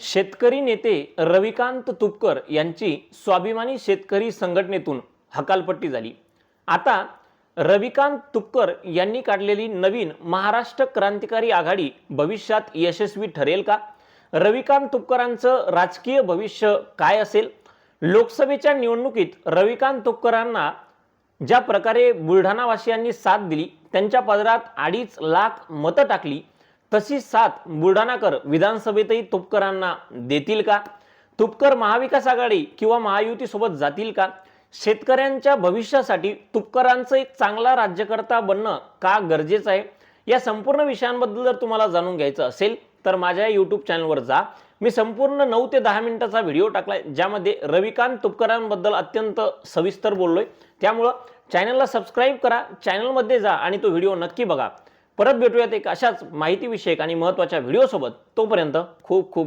शेतकरी नेते रविकांत तुपकर यांची स्वाभिमानी शेतकरी संघटनेतून हकालपट्टी झाली। आता रविकांत तुपकर यांनी काढलेली नवीन महाराष्ट्र क्रांतिकारी आघाडी भविष्यात यशस्वी ठरेल का? रविकांत तुपकरांचं राजकीय भविष्य काय असेल? लोकसभेच्या निवडणुकीत रविकांत तुपकरांना ज्या प्रकारे बुलढाणावासियांनी साथ दिली, त्यांच्या पदरात 2.5 लाख मतं टाकली, तशी साथ बुलढाणाकर विधानसभेतही तुपकरांना देतील का? तुपकर महाविकास आघाडी किंवा महायुतीसोबत जातील का? शेतकऱ्यांच्या भविष्यासाठी तुपकरांचं एक चांगला राज्यकर्ता बनणं का गरजेचं आहे? या संपूर्ण विषयांबद्दल जर तुम्हाला जाणून घ्यायचं असेल तर माझ्या YouTube चॅनलवर जा। मी संपूर्ण 9 ते 10 मिनिटाचा व्हिडिओ टाकलाय, ज्यामध्ये रविकांत तुपकरांबद्दल अत्यंत सविस्तर बोललोय। त्यामुळे चॅनलला सबस्क्राइब करा, चॅनलमध्ये जा आणि तो व्हिडिओ नक्की बघा। परत भेटूयात एक अशाच माहिती विषयक आणि महत्त्वाच्या व्हिडिओ सोबत। तोपर्यंत खूप खूप